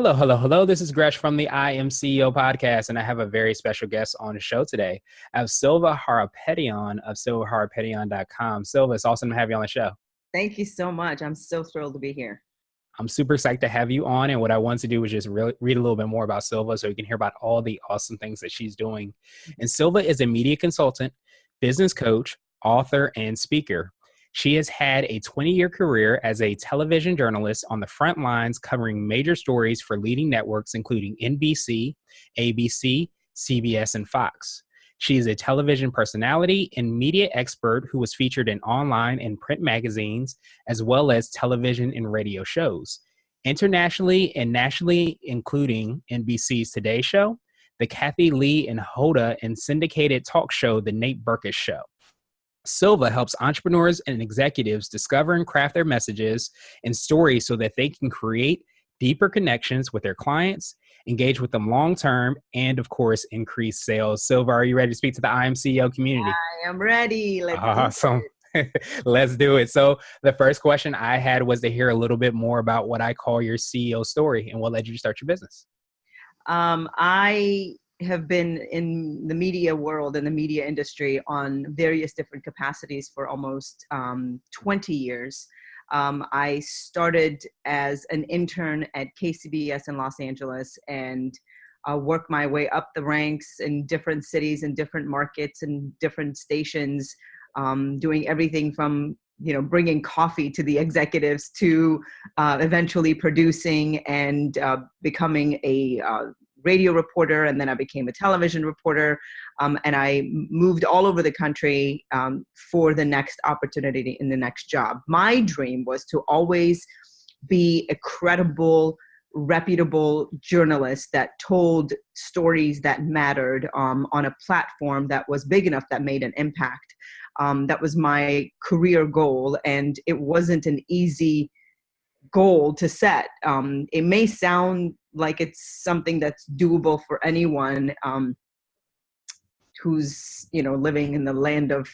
Hello, hello, hello. This is Gresh from the I Am CEO podcast, and I have a very special guest on the show today. I have Silva Harapetian of silvaharapetian.com. Silva, it's awesome to have you on the show. Thank you so much. I'm so thrilled to be here. I'm super psyched to have you on, and what I wanted to do was just read a little bit more about Silva so you can hear about all the awesome things that she's doing. And Silva is a media consultant, business coach, author, and speaker. She has had a 20-year career as a television journalist on the front lines covering major stories for leading networks including NBC, ABC, CBS, and Fox. She is a television personality and media expert who was featured in online and print magazines, as well as television and radio shows, internationally and nationally, including NBC's Today Show, the Kathy Lee and Hoda and syndicated talk show, The Nate Berkus Show. Silva helps entrepreneurs and executives discover and craft their messages and stories so that they can create deeper connections with their clients, engage with them long-term, and of course, increase sales. Silva, are you ready to speak to the I Am CEO community? I am ready. Awesome. Let's do it. So the first question I had was to hear a little bit more about what I call your CEO story and what led you to start your business. I have been in the media world and the media industry on various different capacities for almost 20 years. I started as an intern at KCBS in Los Angeles and worked my way up the ranks in different cities and different markets and different stations, doing everything from bringing coffee to the executives to eventually producing and becoming a radio reporter, and then I became a television reporter, and I moved all over the country for the next opportunity in the next job. My dream was to always be a credible, reputable journalist that told stories that mattered on a platform that was big enough that made an impact. That was my career goal, and it wasn't an easy goal to set. It may sound like it's something that's doable for anyone who's living in the land of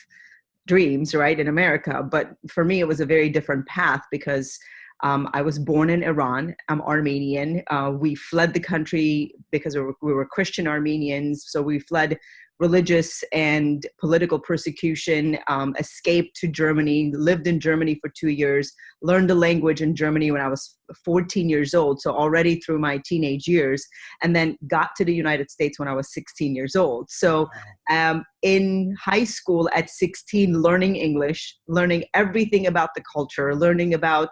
dreams, right, in America. But for me, it was a very different path because I was born in Iran. I'm Armenian. We fled the country because we were Christian Armenians. So we fled religious and political persecution, escaped to Germany, lived in Germany for 2 years, learned the language in Germany when I was 14 years old, so already through my teenage years, and then got to the United States when I was 16 years old. So in high school at 16, learning English, learning everything about the culture, learning about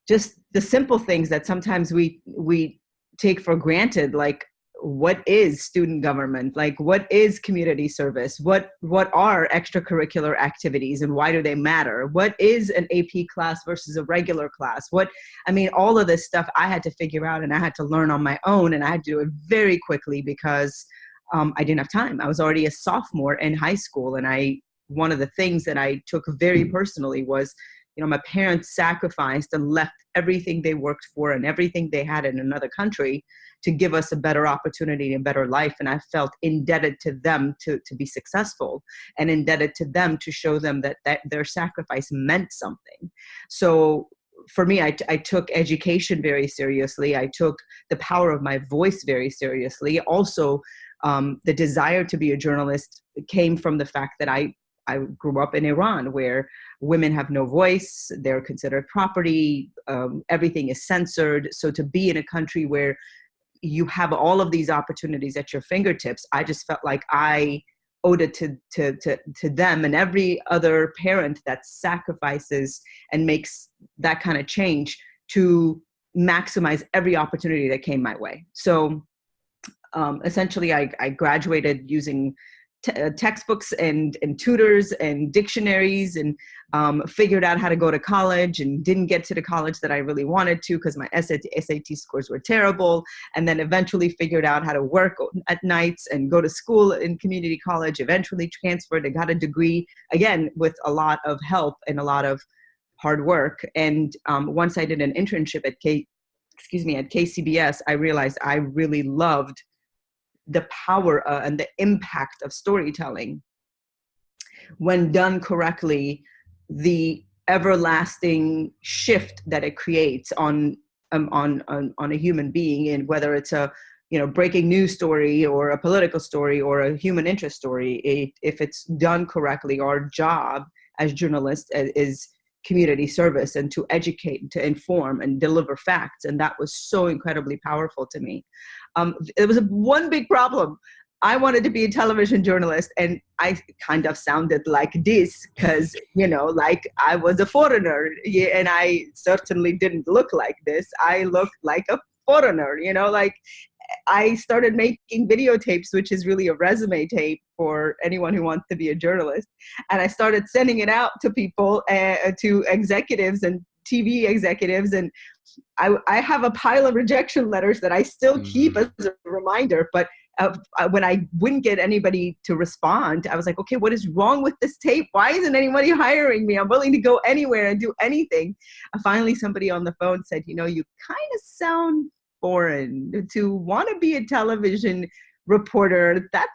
just the simple things that sometimes we take for granted, like what is student government, like what is community service, what are extracurricular activities and why do they matter, what is an AP class versus a regular class, all of this stuff I had to figure out, and I had to learn on my own, and I had to do it very quickly because I didn't have time. I was already a sophomore in high school, and one of the things that I took very personally was my parents sacrificed and left everything they worked for and everything they had in another country to give us a better opportunity and better life. And I felt indebted to them to be successful, and indebted to them to show them that their sacrifice meant something. So for me, I took education very seriously. I took the power of my voice very seriously. Also, the desire to be a journalist came from the fact that I grew up in Iran, where women have no voice, they're considered property, everything is censored. So to be in a country where you have all of these opportunities at your fingertips, I just felt like I owed it to them and every other parent that sacrifices and makes that kind of change to maximize every opportunity that came my way. So essentially, I graduated using textbooks and tutors and dictionaries, and figured out how to go to college, and didn't get to the college that I really wanted to because my SAT scores were terrible, and then eventually figured out how to work at nights and go to school in community college, eventually transferred and got a degree, again, with a lot of help and a lot of hard work. And once I did an internship at KCBS, I realized I really loved the power and the impact of storytelling. When done correctly, the everlasting shift that it creates on on a human being, and whether it's a breaking news story or a political story or a human interest story, if it's done correctly. Our job as journalists is community service, and to educate, to inform, and deliver facts. And that was so incredibly powerful to me. It was one big problem. I wanted to be a television journalist, and I kind of sounded like this because, like I was a foreigner, and I certainly didn't look like this. I looked like a foreigner, like I started making videotapes, which is really a resume tape for anyone who wants to be a journalist. And I started sending it out to people, to executives and TV executives. And I have a pile of rejection letters that I still keep as a reminder. But when I wouldn't get anybody to respond, I was like, okay, what is wrong with this tape? Why isn't anybody hiring me? I'm willing to go anywhere and do anything. Finally, somebody on the phone said, you kind of sound foreign. To want to be a television reporter, that's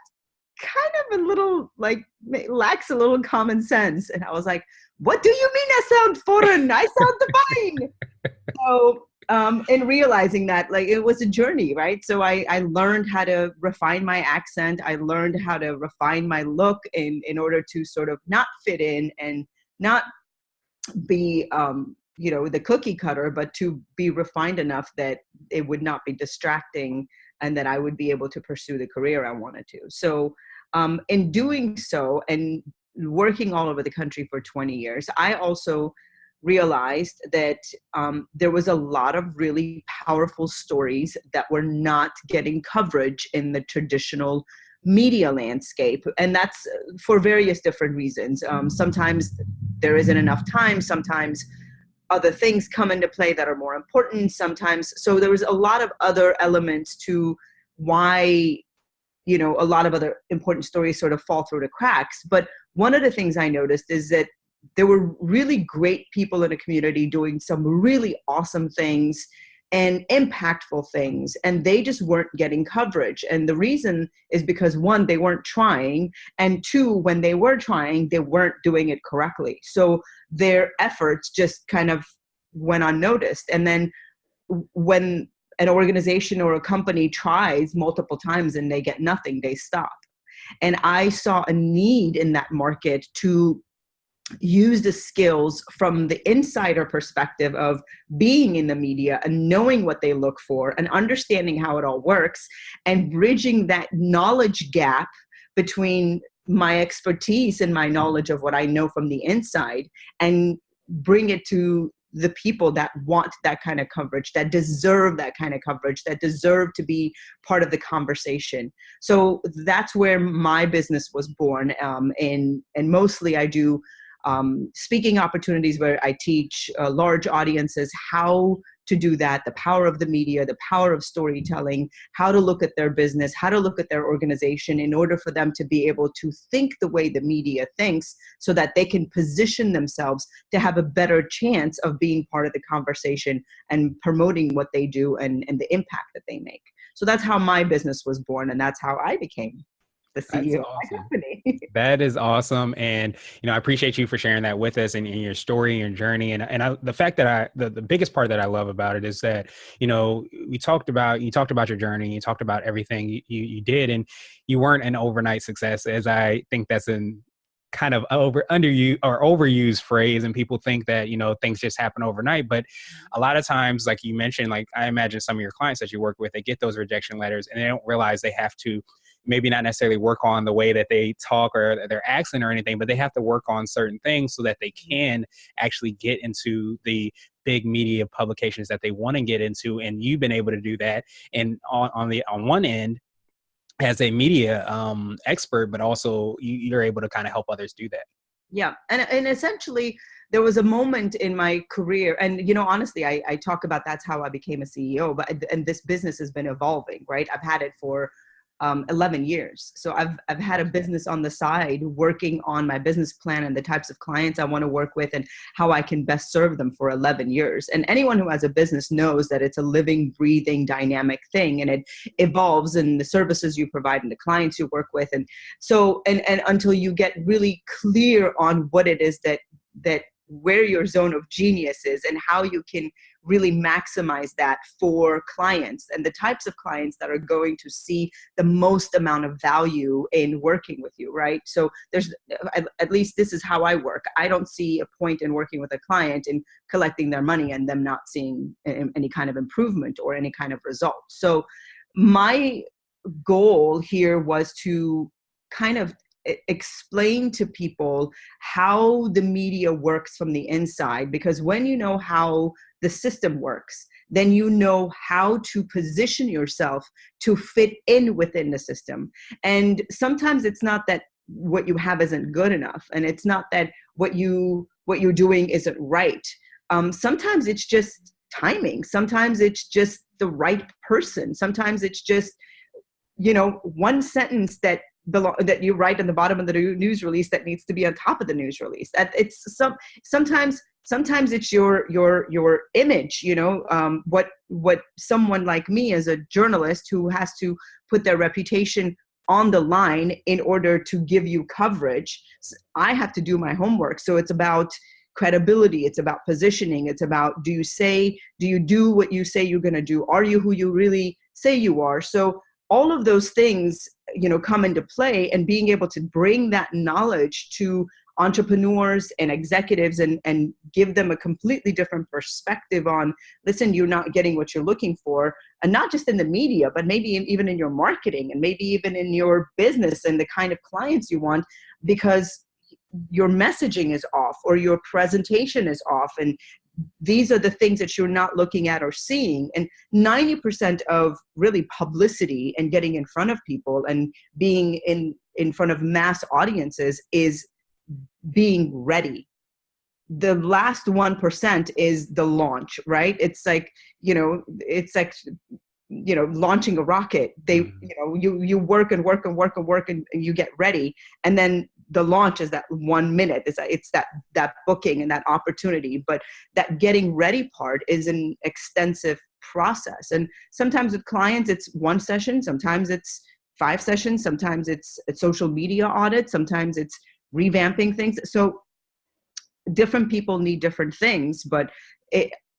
kind of a little, lacks a little common sense. And I was like, what do you mean I sound foreign? I sound fine. So, and realizing that, it was a journey, right? So I learned how to refine my accent. I learned how to refine my look in order to sort of not fit in and not be, the cookie cutter, but to be refined enough that it would not be distracting and that I would be able to pursue the career I wanted to. So in doing so and working all over the country for 20 years, I also realized that there was a lot of really powerful stories that were not getting coverage in the traditional media landscape. And that's for various different reasons. Sometimes there isn't enough time. Sometimes other things come into play that are more important sometimes. So there was a lot of other elements to why, a lot of other important stories sort of fall through the cracks. But one of the things I noticed is that there were really great people in the community doing some really awesome things and impactful things, and they just weren't getting coverage. And the reason is because, one, they weren't trying, and two, when they were trying, they weren't doing it correctly. So their efforts just kind of went unnoticed. And then when an organization or a company tries multiple times and they get nothing, they stop. And I saw a need in that market to use the skills from the insider perspective of being in the media and knowing what they look for and understanding how it all works, and bridging that knowledge gap between my expertise and my knowledge of what I know from the inside, and bring it to the people that want that kind of coverage, that deserve that kind of coverage, that deserve to be part of the conversation. So that's where my business was born. And mostly I do speaking opportunities where I teach large audiences how to do that, the power of the media, the power of storytelling, how to look at their business, how to look at their organization in order for them to be able to think the way the media thinks, so that they can position themselves to have a better chance of being part of the conversation and promoting what they do and the impact that they make. So that's how my business was born, and that's how I became the CEO of my company. That is awesome. And, I appreciate you for sharing that with us and your story and your journey. And the fact that the biggest part that I love about it is that, you talked about your journey, you talked about everything you did, and you weren't an overnight success, as I think that's an kind of overused phrase, and people think that things just happen overnight. But a lot of times, like you mentioned, like I imagine some of your clients that you work with, they get those rejection letters and they don't realize they have to maybe not necessarily work on the way that they talk or their accent or anything, but they have to work on certain things so that they can actually get into the big media publications that they want to get into. And you've been able to do that. And on one end, as a media expert, but also you're able to kind of help others do that. Yeah. And essentially, there was a moment in my career, and, honestly, I talk about that's how I became a CEO, and this business has been evolving, right? I've had it for 11 years. So I've had a business on the side working on my business plan and the types of clients I want to work with and how I can best serve them for 11 years. And anyone who has a business knows that it's a living, breathing, dynamic thing, and it evolves in the services you provide and the clients you work with. And so, and until you get really clear on what it is that where your zone of genius is and how you can really maximize that for clients and the types of clients that are going to see the most amount of value in working with you, right? So there's, at least this is how I work. I don't see a point in working with a client and collecting their money and them not seeing any kind of improvement or any kind of result. So my goal here was to kind of explain to people how the media works from the inside, because when you know how the system works, then you know how to position yourself to fit in within the system. And sometimes it's not that what you have isn't good enough, and it's not that what you're doing isn't right. Sometimes it's just timing. Sometimes it's just the right person. Sometimes it's just, one sentence that you write on the bottom of the news release that needs to be on top of the news release. It's sometimes it's your image, what someone like me as a journalist who has to put their reputation on the line in order to give you coverage. I have to do my homework. So it's about credibility. It's about positioning. It's about, do you do what you say you're going to do? Are you who you really say you are? So all of those things, come into play, and being able to bring that knowledge to entrepreneurs and executives and give them a completely different perspective on, listen, you're not getting what you're looking for, and not just in the media, but maybe even in your marketing, and maybe even in your business and the kind of clients you want, because your messaging is off or your presentation is off. And these are the things that you're not looking at or seeing. And 90% of really publicity and getting in front of people and being in front of mass audiences is being ready. The last 1% is the launch, right? It's like, launching a rocket. You work and work and work and work and you get ready. And then the launch is that 1 minute. It's that booking and that opportunity. But that getting ready part is an extensive process. And sometimes with clients, it's one session. Sometimes it's 5 sessions. Sometimes it's a social media audit. Sometimes it's revamping things. So different people need different things, but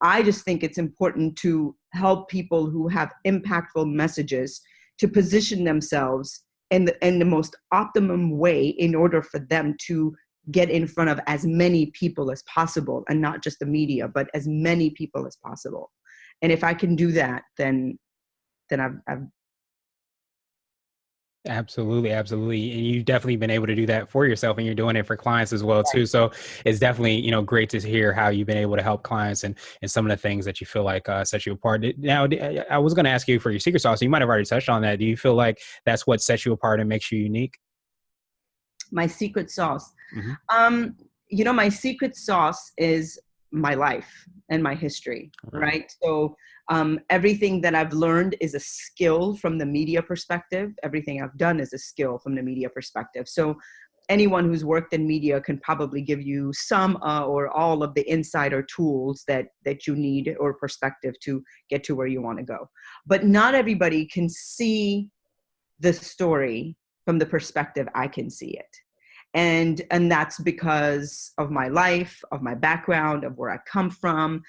I just think it's important to help people who have impactful messages to position themselves in the most optimum way in order for them to get in front of as many people as possible, and not just the media, but as many people as possible. And if I can do that, then I've Absolutely, absolutely. And you've definitely been able to do that for yourself, and you're doing it for clients as well too. So it's definitely, great to hear how you've been able to help clients and some of the things that you feel like set you apart. Now, I was going to ask you for your secret sauce. You might have already touched on that. Do you feel like that's what sets you apart and makes you unique? My secret sauce. Mm-hmm. My secret sauce is my life and my history, right? So everything that I've learned is a skill from the media perspective. Everything I've done is a skill from the media perspective. So anyone who's worked in media can probably give you some or all of the insider tools that you need or perspective to get to where you want to go. But not everybody can see the story from the perspective I can see it. And that's because of my life, of my background, of where I come from.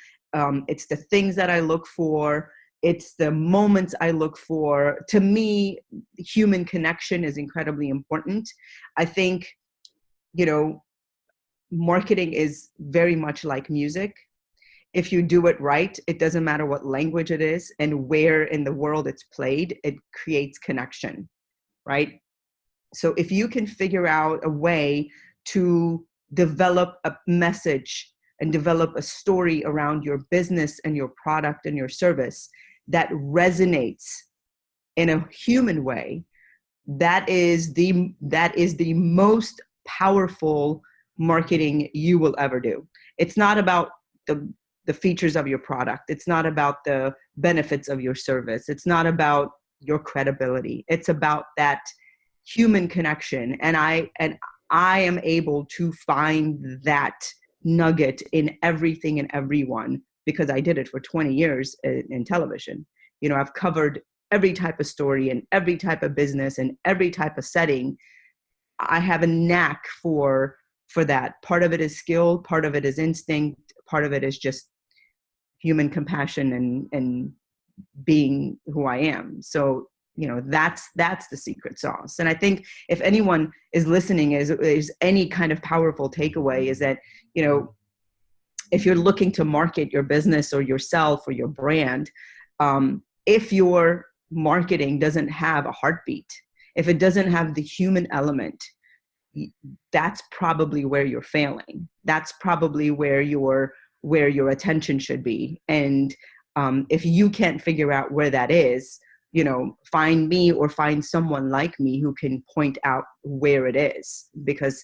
It's the things that I look for. It's the moments I look for. To me, human connection is incredibly important. I think, marketing is very much like music. If you do it right, it doesn't matter what language it is and where in the world it's played, it creates connection, right? So if you can figure out a way to develop a message and develop a story around your business and your product and your service that resonates in a human way, that is the most powerful marketing you will ever do. It's not about the features of your product. It's not about the benefits of your service. It's not about your credibility. It's about that human connection. And I am able to find that nugget in everything and everyone, because I did it for 20 years in television. I've covered every type of story and every type of business and every type of setting. I have a knack for that. Part of it is skill, part of it is instinct, part of it is just, human compassion and being who I am. So, that's the secret sauce. And I think if anyone is listening, is any kind of powerful takeaway, is that, if you're looking to market your business or yourself or your brand, if your marketing doesn't have a heartbeat, if it doesn't have the human element, that's probably where you're failing. That's probably where your attention should be. And if you can't figure out where that is, find me or find someone like me who can point out where it is. Because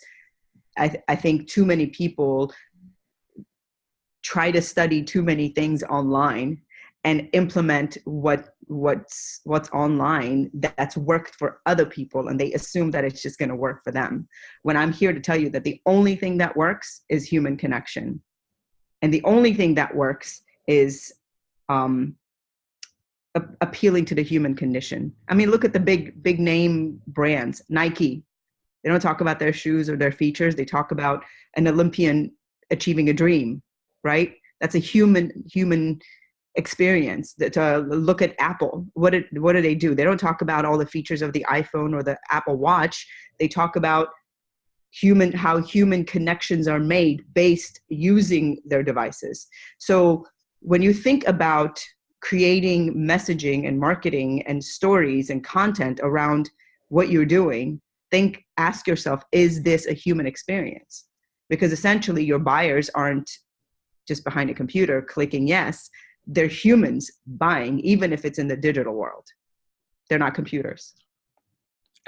I think too many people try to study too many things online and implement what's online that's worked for other people, and they assume that it's just going to work for them. When I'm here to tell you that the only thing that works is human connection, and the only thing that works is appealing to the human condition. I mean, look at the big name brands. Nike, they don't talk about their shoes or their features. They talk about an Olympian achieving a dream, right? That's a human experience. Look at Apple. What do they do? They don't talk about all the features of the iPhone or the Apple Watch. They talk about how human connections are made based using their devices. So when you think about creating messaging and marketing and stories and content around what you're doing, ask yourself, is this a human experience? Because essentially your buyers aren't just behind a computer clicking yes. They're humans buying, even if it's in the digital world. They're not computers.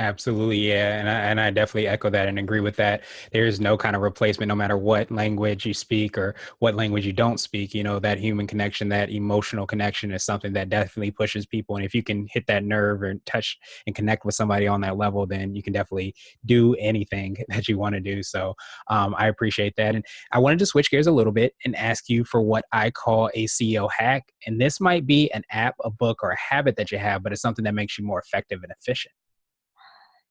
Absolutely. Yeah. And I definitely echo that and agree with that. There is no kind of replacement, no matter what language you speak or what language you don't speak. That human connection, that emotional connection is something that definitely pushes people. And if you can hit that nerve or touch and connect with somebody on that level, then you can definitely do anything that you want to do. So I appreciate that. And I wanted to switch gears a little bit and ask you for what I call a CEO hack. And this might be an app, a book, or a habit that you have, but it's something that makes you more effective and efficient.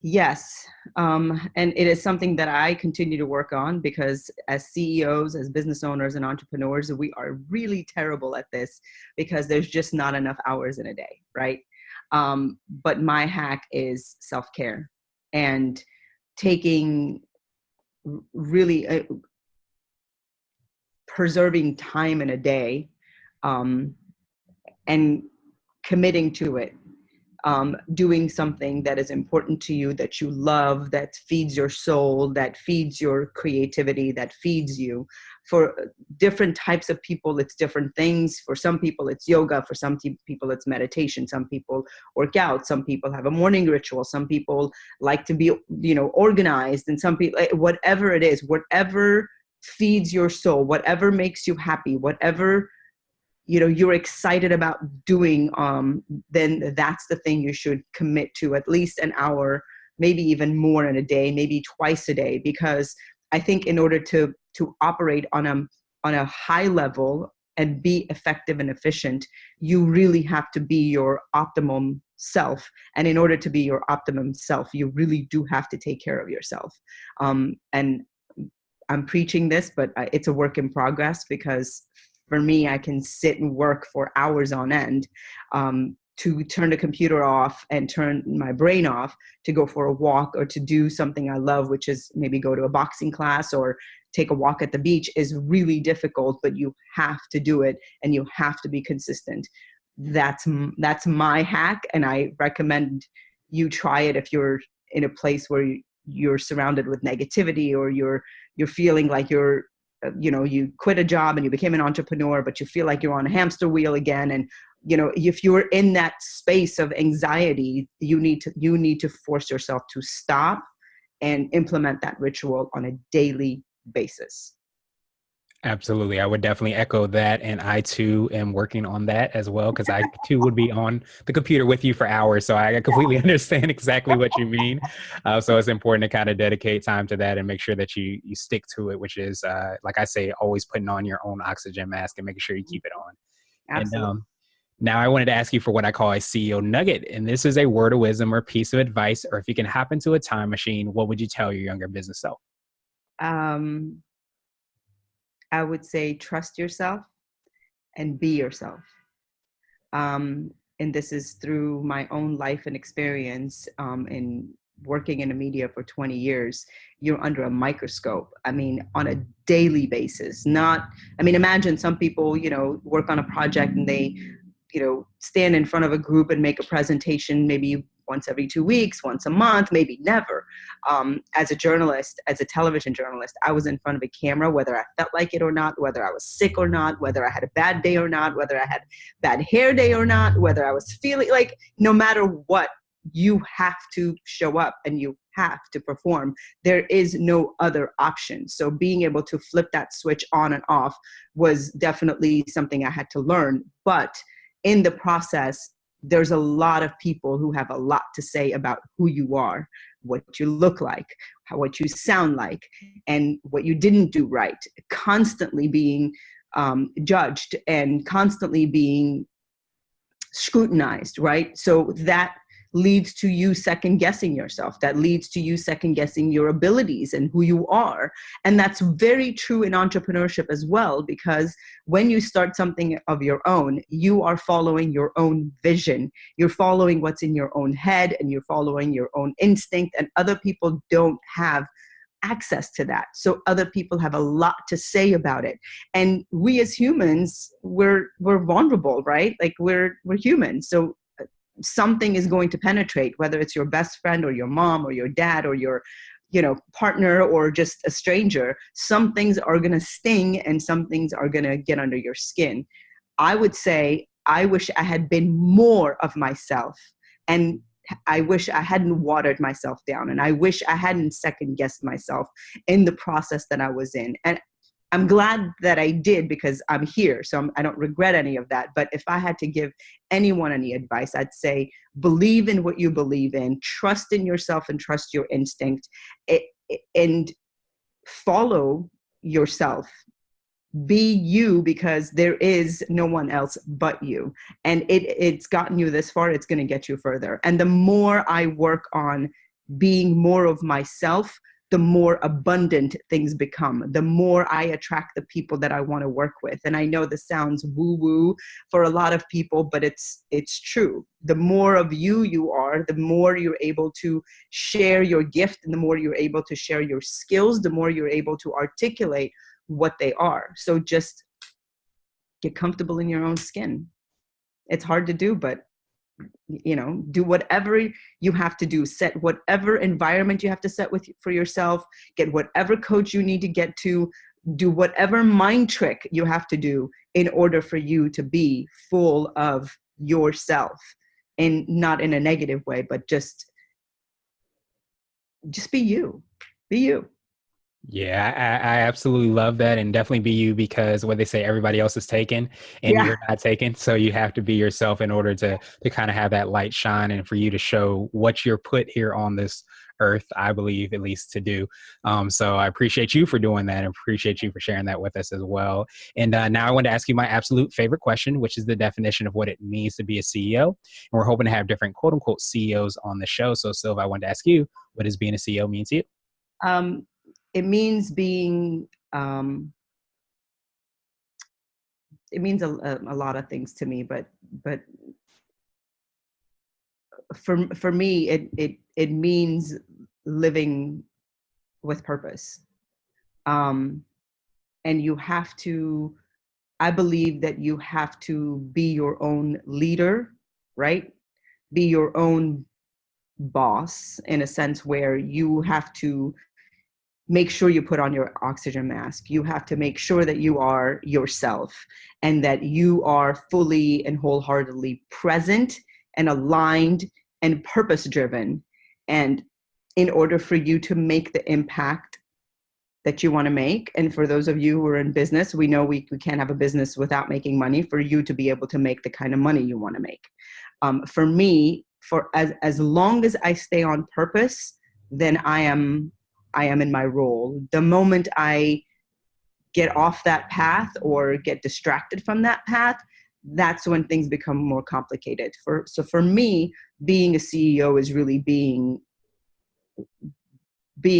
Yes. And it is something that I continue to work on, because as CEOs, as business owners and entrepreneurs, we are really terrible at this because there's just not enough hours in a day, right? But my hack is self-care and taking really preserving time in a day and committing to it. Doing something that is important to you, that you love, that feeds your soul, that feeds your creativity, that feeds you. For different types of people, it's different things. For some people, it's yoga. For some people, it's meditation. Some people work out. Some people have a morning ritual. Some people like to be, organized. And some people, whatever it is, whatever feeds your soul, whatever makes you happy, whatever you're excited about doing, then that's the thing you should commit to at least an hour, maybe even more in a day, maybe twice a day. Because I think in order to operate on a high level and be effective and efficient, you really have to be your optimum self. And in order to be your optimum self, you really do have to take care of yourself. And I'm preaching this, but it's a work in progress, because for me, I can sit and work for hours on end to turn the computer off and turn my brain off to go for a walk or to do something I love, which is maybe go to a boxing class or take a walk at the beach, is really difficult, but you have to do it and you have to be consistent. That's my hack. And I recommend you try it if you're in a place where you're surrounded with negativity, or you're feeling like you quit a job and you became an entrepreneur, but you feel like you're on a hamster wheel again. And, if you're in that space of anxiety, you need to force yourself to stop and implement that ritual on a daily basis. Absolutely. I would definitely echo that. And I too am working on that as well, because I too would be on the computer with you for hours. So I completely understand exactly what you mean. So it's important to kind of dedicate time to that and make sure that you stick to it, which is, like I say, always putting on your own oxygen mask and making sure you keep it on. Absolutely. And now I wanted to ask you for what I call a CEO nugget. And this is a word of wisdom or piece of advice, or if you can hop into a time machine, what would you tell your younger business self? I would say trust yourself and be yourself. And this is through my own life and experience in working in the media for 20 years. You're under a microscope. I mean, on a daily basis. Imagine some people, work on a project and they, stand in front of a group and make a presentation maybe once every 2 weeks, once a month, maybe never. As a journalist, as a television journalist, I was in front of a camera, whether I felt like it or not, whether I was sick or not, whether I had a bad day or not, whether I had bad hair day or not, whether I was feeling like, no matter what, you have to show up and you have to perform. There is no other option. So being able to flip that switch on and off was definitely something I had to learn. But in the process, there's a lot of people who have a lot to say about who you are, what you look like, what you sound like, and what you didn't do right, constantly being judged and constantly being scrutinized, right? So that leads to you second guessing yourself. That leads to you second guessing your abilities and who you are. And that's very true in entrepreneurship as well, because when you start something of your own, you are following your own vision. You're following what's in your own head and you're following your own instinct, and other people don't have access to that. So other people have a lot to say about it. And we as humans, we're vulnerable, right? Like we're human. So something is going to penetrate, whether it's your best friend or your mom or your dad or your partner or just a stranger. Some things are going to sting and some things are going to get under your skin. I would say I wish I had been more of myself, and I wish I hadn't watered myself down, and I wish I hadn't second guessed myself in the process that I was in. And I'm glad that I did, because I'm here. So I don't regret any of that. But if I had to give anyone any advice, I'd say believe in what you believe in, trust in yourself and trust your instinct, and follow yourself. Be you, because there is no one else but you. And it's gotten you this far, it's going to get you further. And the more I work on being more of myself, the more abundant things become, the more I attract the people that I want to work with. And I know this sounds woo-woo for a lot of people, but it's true. The more of you are, the more you're able to share your gift, and the more you're able to share your skills, the more you're able to articulate what they are. So just get comfortable in your own skin. It's hard to do, but do whatever you have to do, set whatever environment you have to set for yourself, get whatever coach you need to get to, do whatever mind trick you have to do in order for you to be full of yourself, and not in a negative way, but just be you. Yeah, I absolutely love that, and definitely be you, because what they say, everybody else is taken and Yeah. you're not taken. So you have to be yourself in order to kind of have that light shine, and for you to show what you're put here on this earth, I believe, at least to do. So I appreciate you for doing that, and appreciate you for sharing that with us as well. And now I want to ask you my absolute favorite question, which is the definition of what it means to be a CEO. And we're hoping to have different quote unquote CEOs on the show. So Silva, I wanted to ask you, what does being a CEO mean to you? It means being, it means a lot of things to me, but for me, it means living with purpose. And you have to, I believe that you have to be your own leader, right? Be your own boss, in a sense where you have to make sure you put on your oxygen mask. You have to make sure that you are yourself, and that you are fully and wholeheartedly present and aligned and purpose driven. And in order for you to make the impact that you want to make, and for those of you who are in business, we know we can't have a business without making money, for you to be able to make the kind of money you want to make. For me, for as long as I stay on purpose, then I am in my role. The moment I get off that path or get distracted from that path, that's when things become more complicated. So for me, being a CEO is really being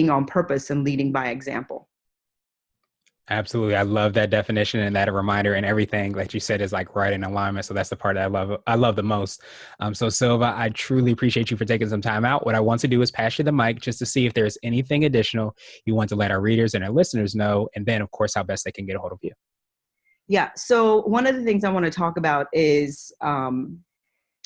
on purpose and leading by example. Absolutely. I love that definition and that reminder, and everything that you said is like right in alignment. So that's the part that I love the most. So Silva, I truly appreciate you for taking some time out. What I want to do is pass you the mic just to see if there's anything additional you want to let our readers and our listeners know. And then of course, how best they can get a hold of you. Yeah. So one of the things I want to talk about is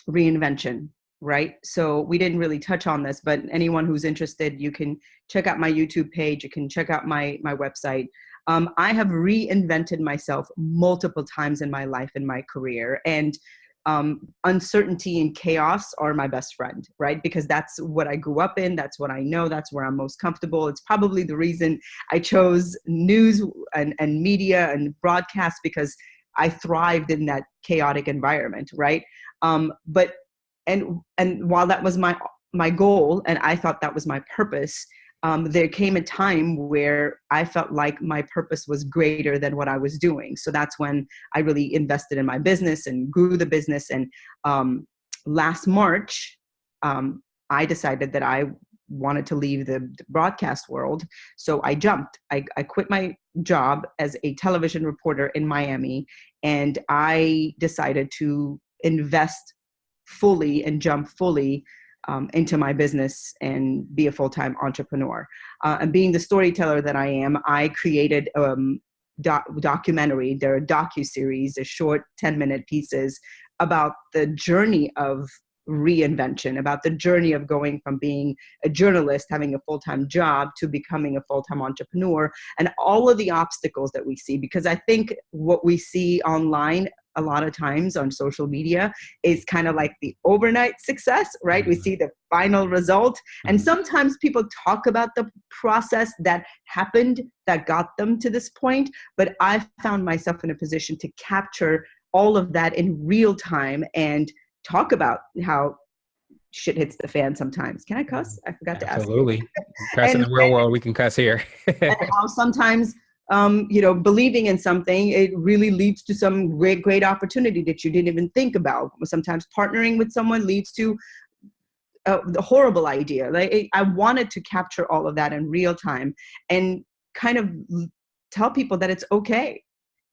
reinvention, right? So we didn't really touch on this, but anyone who's interested, you can check out my YouTube page. You can check out my website. I have reinvented myself multiple times in my life, in my career, and uncertainty and chaos are my best friend, right? Because that's what I grew up in. That's what I know. That's where I'm most comfortable. It's probably the reason I chose news and media and broadcast, because I thrived in that chaotic environment, right? But while that was my goal, and I thought that was my purpose, there came a time where I felt like my purpose was greater than what I was doing. So that's when I really invested in my business and grew the business. And last March, I decided that I wanted to leave the broadcast world. So I jumped. I quit my job as a television reporter in Miami, and I decided to invest fully and jump fully into my business and be a full-time entrepreneur. And being the storyteller that I am, I created documentary. There are docuseries, they're short 10-minute pieces about the journey of reinvention, about the journey of going from being a journalist, having a full-time job, to becoming a full-time entrepreneur, and all of the obstacles that we see. Because I think what we see online a lot of times on social media is kind of like the overnight success, right? We see the final result. And sometimes people talk about the process that happened that got them to this point. But I found myself in a position to capture all of that in real time and talk about how shit hits the fan sometimes. Can I cuss? I forgot to ask. Absolutely. Cuss in the real world, we can cuss here. And how sometimes believing in something, it really leads to some great opportunity that you didn't even think about. Sometimes partnering with someone leads to the horrible idea. Like I wanted to capture all of that in real time and kind of tell people that it's okay.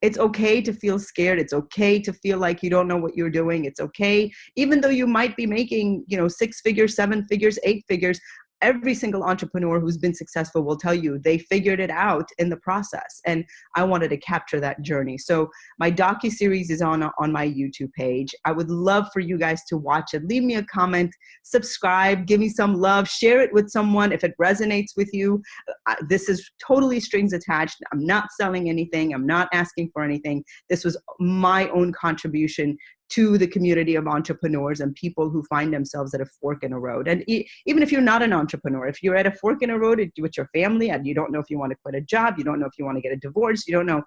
It's okay to feel scared. It's okay to feel like you don't know what you're doing. It's okay, even though you might be making, 6 figures, 7 figures, 8 figures. Every single entrepreneur who's been successful will tell you they figured it out in the process. And I wanted to capture that journey. So my docuseries is on my YouTube page. I would love for you guys to watch it. Leave me a comment, subscribe, give me some love, share it with someone if it resonates with you. This is totally strings attached. I'm not selling anything. I'm not asking for anything. This was my own contribution to the community of entrepreneurs and people who find themselves at a fork in a road. And even if you're not an entrepreneur, if you're at a fork in a road with your family and you don't know if you want to quit a job, you don't know if you want to get a divorce, you don't know,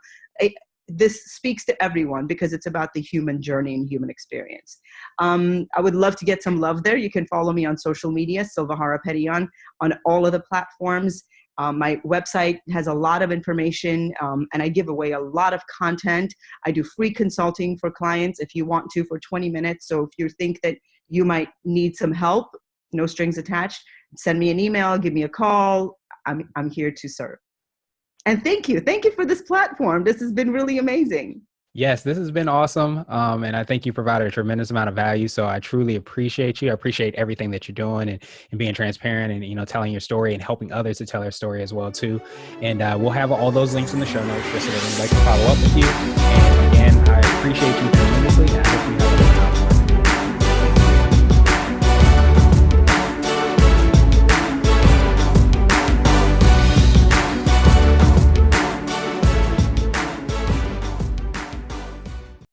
this speaks to everyone because it's about the human journey and human experience. I would love to get some love there. You can follow me on social media, Silva Harapetian, on all of the platforms. My website has a lot of information, and I give away a lot of content. I do free consulting for clients if you want to for 20 minutes. So if you think that you might need some help, no strings attached, send me an email, give me a call. I'm here to serve. And thank you. Thank you for this platform. This has been really amazing. Yes, this has been awesome. And I think you provided a tremendous amount of value. So I truly appreciate you. I appreciate everything that you're doing and being transparent and, telling your story and helping others to tell their story as well, too. And we'll have all those links in the show notes just so that anybody can follow up with you.